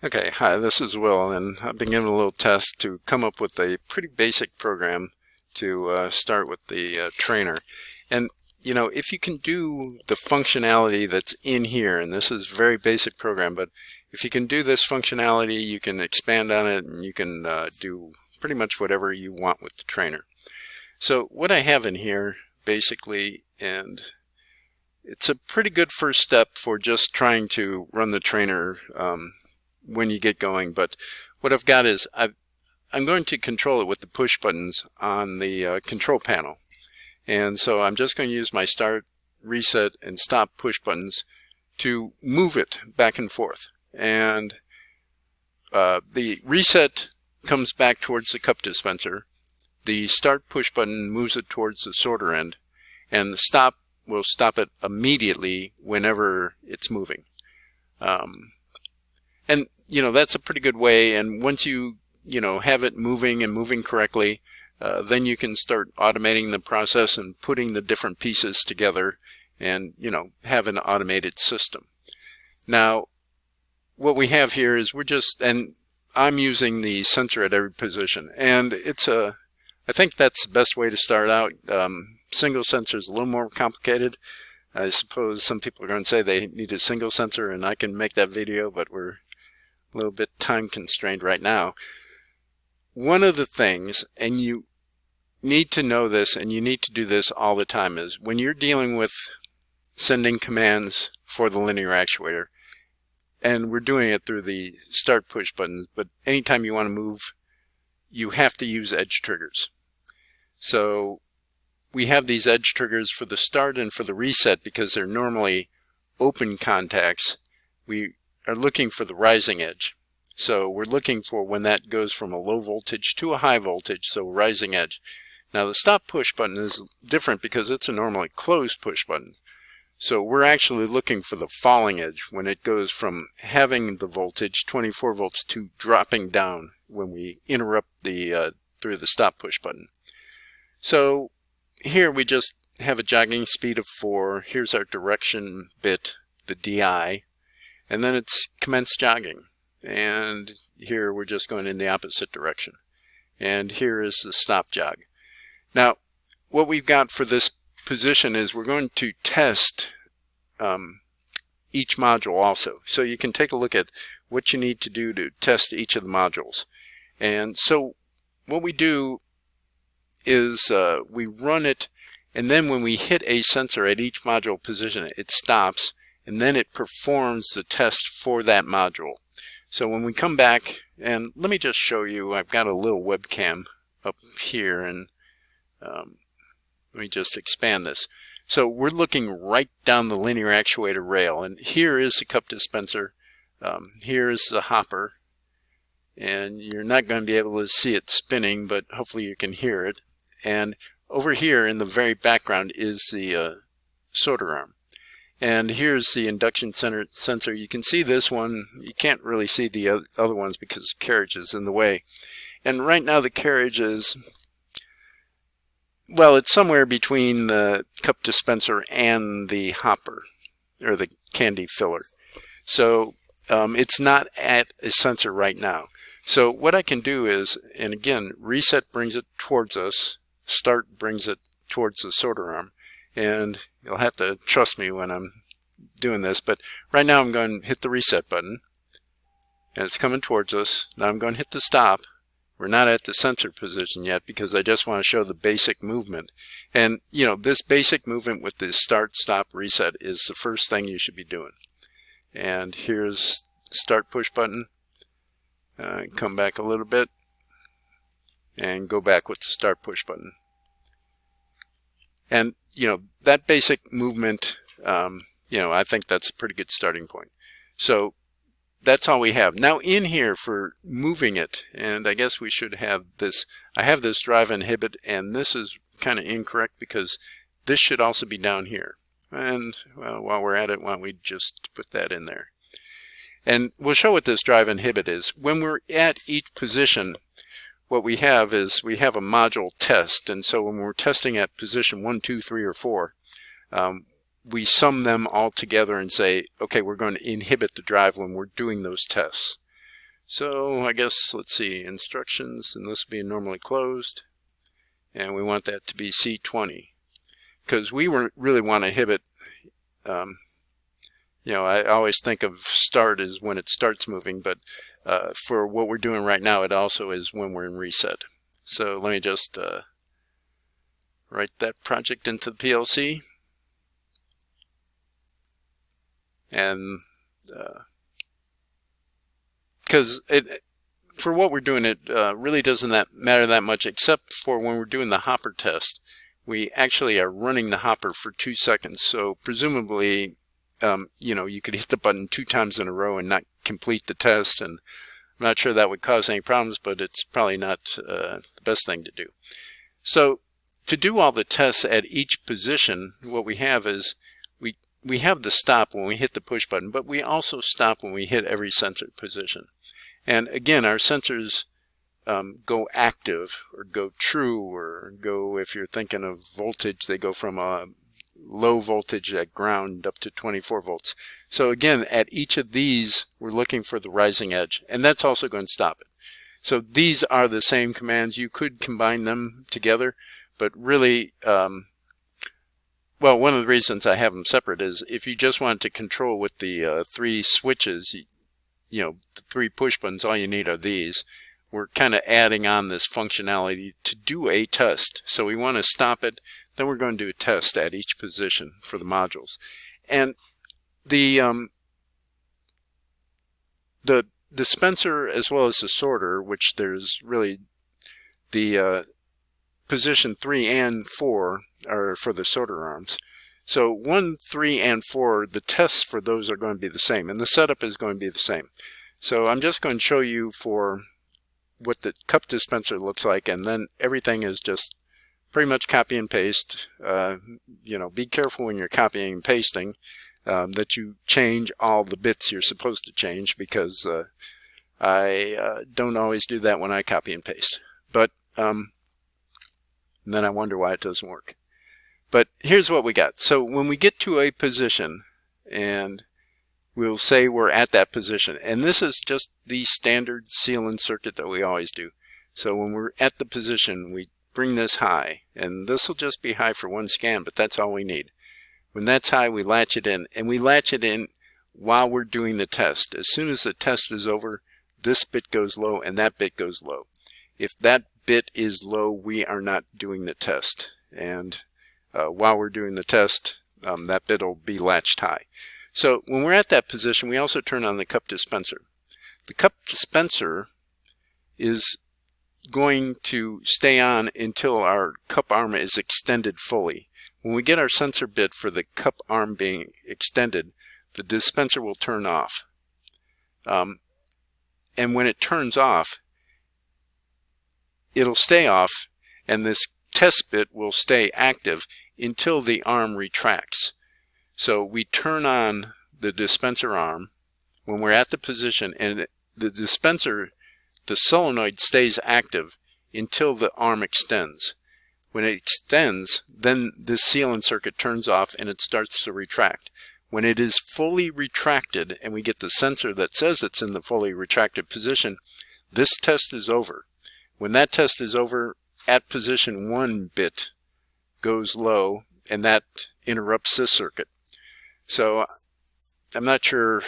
Okay, hi, this is Will, and I've been given a little test to come up with a pretty basic program to start with the trainer. And, if you can do the functionality that's in here, and this is a very basic program, but if you can do this functionality, you can expand on it, and you can do pretty much whatever you want with the trainer. So what I have in here, basically, and it's a pretty good first step for just trying to run the trainer when you get going, but what I've got is I'm going to control it with the push buttons on the control panel. And so I'm just going to use my start, reset, and stop push buttons to move it back and forth. And the reset comes back towards the cup dispenser. The start push button moves it towards the sorter end, and the stop will stop it immediately whenever it's moving. And that's a pretty good way, and once you have it moving and moving correctly, then you can start automating the process and putting the different pieces together and have an automated system. Now what we have here is and I'm using the sensor at every position, and I think that's the best way to start out. Single sensor is a little more complicated. I suppose some people are going to say they need a single sensor, and I can make that video, but we're a little bit time constrained right now. One of the things, and you need to know this and you need to do this all the time, is when you're dealing with sending commands for the linear actuator, and we're doing it through the start push buttons, but anytime you want to move, you have to use edge triggers. So we have these edge triggers for the start and for the reset because they're normally open contacts. We are looking for the rising edge. So we're looking for when that goes from a low voltage to a high voltage, so rising edge. Now the stop push button is different because it's a normally closed push button. So we're actually looking for the falling edge when it goes from having the voltage 24 volts to dropping down when we interrupt the through the stop push button. So here we just have a jogging speed of 4. Here's our direction bit, the DI. And then it's commence jogging, and here we're just going in the opposite direction, and here is the stop jog. Now what we've got for this position is we're going to test each module also, so you can take a look at what you need to do to test each of the modules. And so what we do is we run it, and then when we hit a sensor at each module position, it stops, and then it performs the test for that module. So when we come back, and let me just show you, I've got a little webcam up here, and let me just expand this. So we're looking right down the linear actuator rail, and here is the cup dispenser, here is the hopper, and you're not going to be able to see it spinning, but hopefully you can hear it. And over here in the very background is the sorter arm. And here's the induction sensor. You can see this one. You can't really see the other ones because the carriage is in the way. And right now the carriage is, well, it's somewhere between the cup dispenser and the hopper, or the candy filler. So it's not at a sensor right now. So what I can do is, and again, reset brings it towards us, start brings it towards the sorter arm. And you'll have to trust me when I'm doing this, but right now I'm going to hit the reset button, and it's coming towards us. Now I'm going to hit the stop. We're not at the sensor position yet because I just want to show the basic movement. And this basic movement with the start, stop, reset is the first thing you should be doing. And here's the start push button. Come back a little bit and go back with the start push button. And that basic movement, I think that's a pretty good starting point. So that's all we have. Now in here for moving it, and I guess we should have this, I have this drive inhibit, and this is kind of incorrect because this should also be down here. And well, while we're at it, why don't we just put that in there. And we'll show what this drive inhibit is. When we're at each position, what we have is we have a module test, and so when we're testing at position 1, 2, 3, or 4, we sum them all together and say, okay, we're going to inhibit the drive when we're doing those tests. So I guess, let's see, instructions, and this will be normally closed, and we want that to be C20, because we really want to inhibit. You know, I always think of start as when it starts moving, but for what we're doing right now, it also is when we're in reset. So let me just write that project into the PLC, and because for what we're doing, it really doesn't matter that much, except for when we're doing the hopper test. We actually are running the hopper for 2 seconds, so presumably you know, you could hit the button 2 times in a row and not complete the test, and I'm not sure that would cause any problems, but it's probably not the best thing to do. So to do all the tests at each position, what we have is we have the stop when we hit the push button, but we also stop when we hit every sensor position. And again, our sensors go active or go true, or go, if you're thinking of voltage, they go from a low voltage at ground up to 24 volts. So again, at each of these, we're looking for the rising edge, and that's also going to stop it. So these are the same commands. You could combine them together, but really, well, one of the reasons I have them separate is if you just want to control with the 3 switches, you know, the 3 push buttons, all you need are these. We're kind of adding on this functionality to do a test. So we want to stop it, then we're going to do a test at each position for the modules. And the dispenser as well as the sorter, which there's really the position 3 and 4 are for the sorter arms. So 1, 3, and 4, the tests for those are going to be the same, and the setup is going to be the same. So I'm just going to show you for what the cup dispenser looks like, and then everything is just pretty much copy and paste. You know, be careful when you're copying and pasting that you change all the bits you're supposed to change, because I don't always do that when I copy and paste. But then I wonder why it doesn't work. But here's what we got. So when we get to a position, and we'll say we're at that position, and this is just the standard seal-in circuit that we always do. So when we're at the position, we bring this high, and this will just be high for 1 scan, but that's all we need. When that's high, we latch it in, and we latch it in while we're doing the test. As soon as the test is over, this bit goes low and that bit goes low. If that bit is low, we are not doing the test, and while we're doing the test, that bit will be latched high. So when we're at that position, we also turn on the cup dispenser. The cup dispenser is going to stay on until our cup arm is extended fully. When we get our sensor bit for the cup arm being extended, the dispenser will turn off. And when it turns off, it'll stay off, and this test bit will stay active until the arm retracts. So we turn on the dispenser arm when we're at the position, and the dispenser, the solenoid, stays active until the arm extends. When it extends, then this seal-in circuit turns off and it starts to retract. When it is fully retracted and we get the sensor that says it's in the fully retracted position, this test is over. When that test is over, at position 1 bit goes low, and that interrupts this circuit. So I'm not sure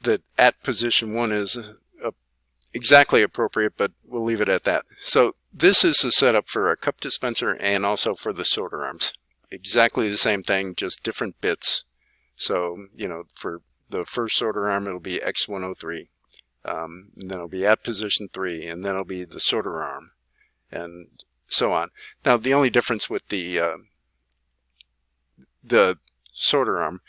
that at position 1 is exactly appropriate, but we'll leave it at that. So this is the setup for a cup dispenser and also for the sorter arms. Exactly the same thing, just different bits. So, you know, for the first sorter arm, it'll be X103. And then it'll be at position 3, and then it'll be the sorter arm, and so on. Now, the only difference with the sorter arm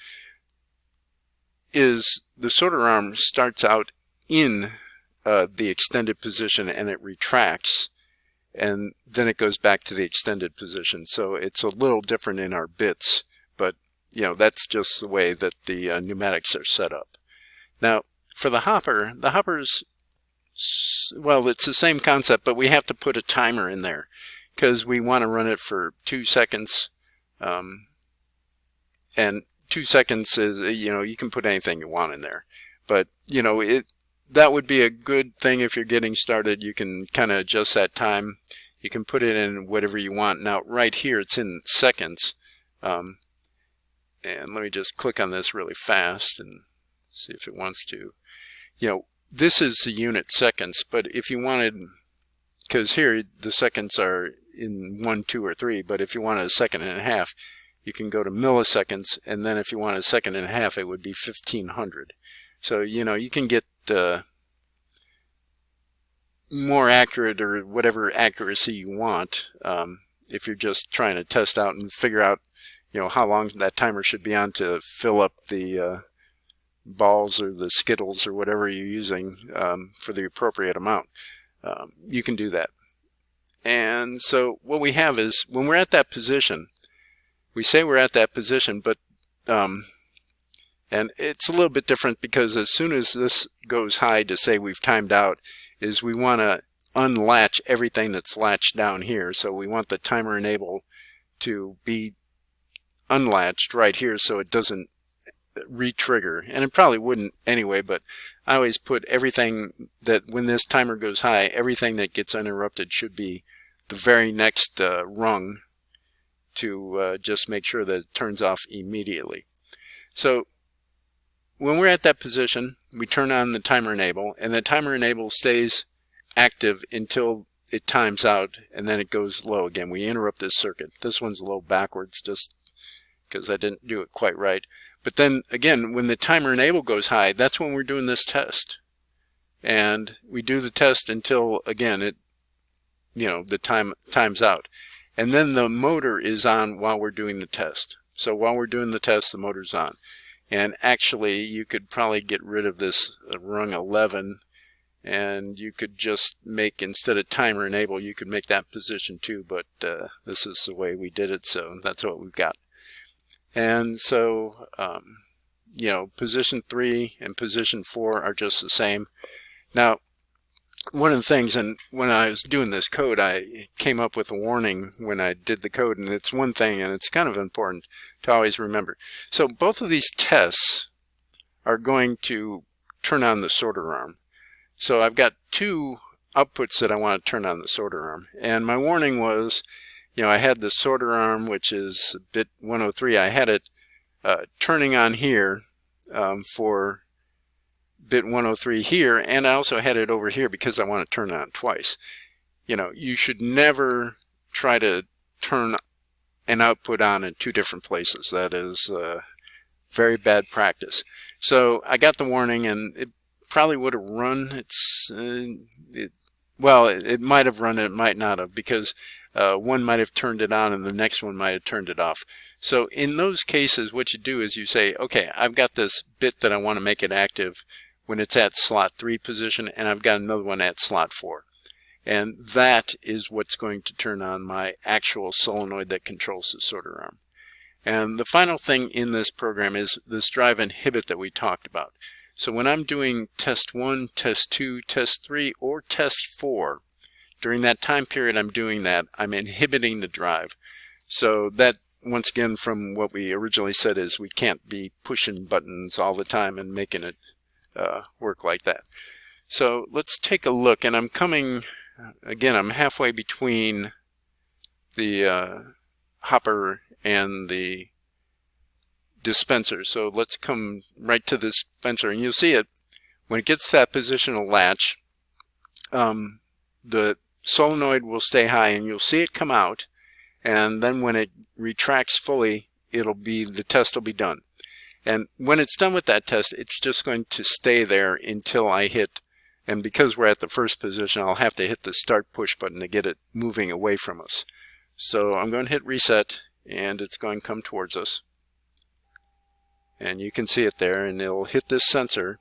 is the sorter arm starts out in the extended position, and it retracts, and then it goes back to the extended position. So it's a little different in our bits, but you know, that's just the way that the pneumatics are set up. Now, for the hopper's, well, it's the same concept, but we have to put a timer in there because we want to run it for 2 seconds. And 2 seconds is, you can put anything you want in there. But, that would be a good thing if you're getting started. You can kind of adjust that time. You can put it in whatever you want. Now, right here, it's in seconds. And let me just click on this really fast and see if it wants to. This is the unit seconds, but if you wanted, because here the seconds are in 1, 2, or 3, but if you wanted a second and a half, you can go to milliseconds, and then if you want a second and a half, it would be 1500. So, you can get more accurate or whatever accuracy you want if you're just trying to test out and figure out, how long that timer should be on to fill up the balls or the Skittles or whatever you're using for the appropriate amount. You can do that. And so what we have is, when we're at that position, we say we're at that position, but and it's a little bit different, because as soon as this goes high to say we've timed out, is we want to unlatch everything that's latched down here. So we want the timer enable to be unlatched right here so it doesn't re-trigger. And it probably wouldn't anyway, but I always put everything that, when this timer goes high, everything that gets uninterrupted should be the very next rung to just make sure that it turns off immediately. So when we're at that position, we turn on the timer enable, and the timer enable stays active until it times out, and then it goes low again. We interrupt this circuit. This one's low backwards just because I didn't do it quite right. But then again, when the timer enable goes high, that's when we're doing this test. And we do the test until, again, the time's out. And then the motor is on while we're doing the test. So while we're doing the test, the motor's on. And actually, you could probably get rid of this rung 11, and you could just make, instead of timer enable, you could make that position 2, but this is the way we did it, so that's what we've got. And so, position 3 and position 4 are just the same. Now, one of the things, and when I was doing this code, I came up with a warning when I did the code, and it's one thing, and it's kind of important to always remember. So both of these tests are going to turn on the sorter arm. So I've got 2 outputs that I want to turn on the sorter arm. And my warning was, I had the sorter arm, which is bit 103. I had it turning on here for bit 103 here, and I also had it over here because I want to turn it on twice. You should never try to turn an output on in 2 different places. That is very bad practice. So I got the warning, and it probably would have run. It might have run, and it might not have, because one might have turned it on and the next one might have turned it off. So in those cases, what you do is you say, okay, I've got this bit that I want to make it active when it's at slot 3 position, and I've got another one at slot 4. And that is what's going to turn on my actual solenoid that controls the sorter arm. And the final thing in this program is this drive inhibit that we talked about. So when I'm doing test 1, test 2, test 3, or test 4, during that time period I'm doing that, I'm inhibiting the drive. So that, once again, from what we originally said, is we can't be pushing buttons all the time and making it work like that. So let's take a look, and I'm coming, again, I'm halfway between the hopper and the dispenser. So let's come right to the dispenser, and you'll see it when it gets to that positional latch. The solenoid will stay high, and you'll see it come out, and then when it retracts fully, the test will be done. And when it's done with that test, it's just going to stay there until I hit, and because we're at the first position, I'll have to hit the start push button to get it moving away from us. So I'm going to hit reset, and it's going to come towards us. And you can see it there, and it'll hit this sensor,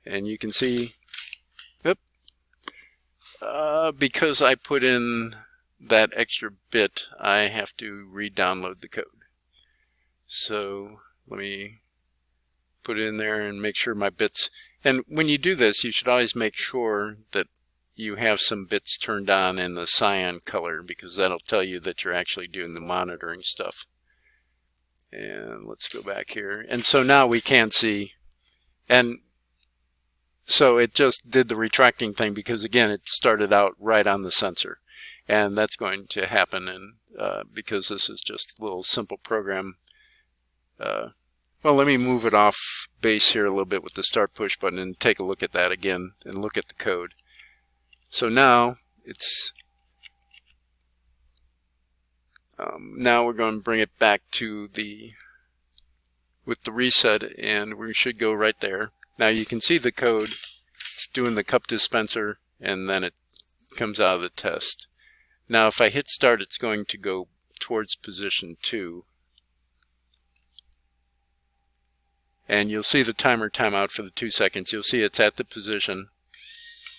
and you can see, because I put in that extra bit, I have to re-download the code. So let me put it in there and make sure my bits, and when you do this, you should always make sure that you have some bits turned on in the cyan color, because that'll tell you that you're actually doing the monitoring stuff. And let's go back here. And so now we can see, and so it just did the retracting thing because again it started out right on the sensor, and that's going to happen because this is just a little simple program. Well, let me move it off base here a little bit with the start push button and take a look at that again and look at the code. So now it's now we're going to bring it back to with the reset, and we should go right there. Now you can see the code. It's doing the cup dispenser, and then it comes out of the test. Now if I hit start, it's going to go towards position 2. And you'll see the timer timeout for the 2 seconds. You'll see it's at the position.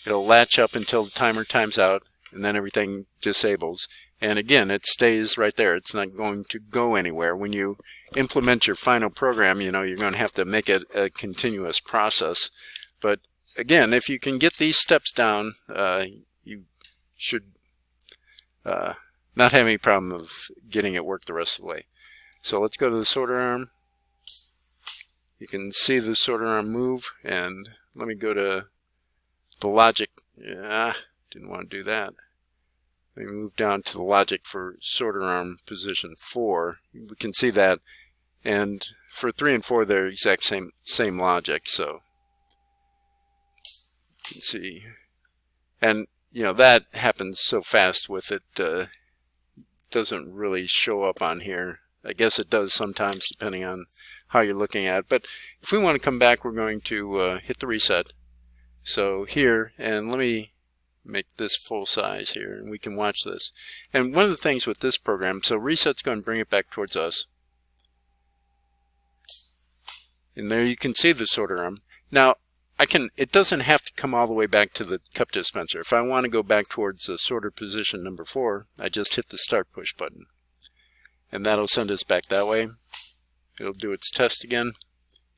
It'll latch up until the timer times out, and then everything disables. And again, it stays right there. It's not going to go anywhere. When you implement your final program, you know, you're going to have to make it a continuous process. But again, if you can get these steps down, you should not have any problem of getting it work the rest of the way. So let's go to the solder arm. You can see the solder arm move, and let me go to the logic. Yeah, didn't want to do that. Let me move down to the logic for solder arm position 4. We can see that, and for 3 and 4 they're exact same logic. So you can see, and you know that happens so fast with it. Doesn't really show up on here. I guess it does sometimes depending on how you're looking at it. But if we want to come back, we're going to hit the reset. So here, and let me make this full size here, and we can watch this. And one of the things with this program, so reset's going to bring it back towards us. And there you can see the solder arm. Now, it doesn't have to come all the way back to the cup dispenser. If I want to go back towards the solder position number 4, I just hit the start push button. And that'll send us back that way. It'll do its test again,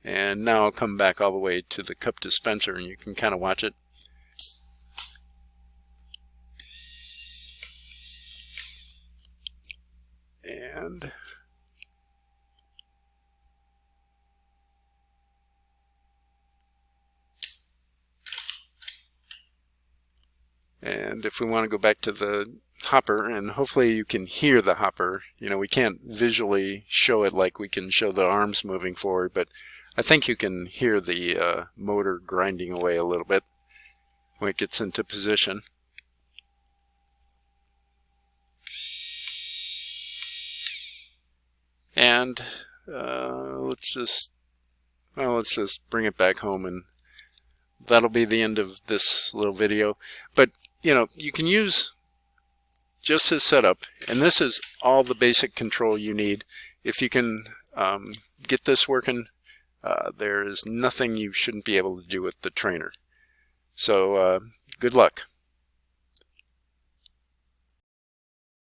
and now I'll come back all the way to the cup dispenser, and you can kind of watch it. And if we want to go back to the hopper, and hopefully you can hear the hopper. You know, we can't visually show it like we can show the arms moving forward, but I think you can hear the motor grinding away a little bit when it gets into position. And let's just bring it back home, and that'll be the end of this little video. But you know, you can use just this setup, and this is all the basic control you need. If you can get this working, there is nothing you shouldn't be able to do with the trainer. So good luck.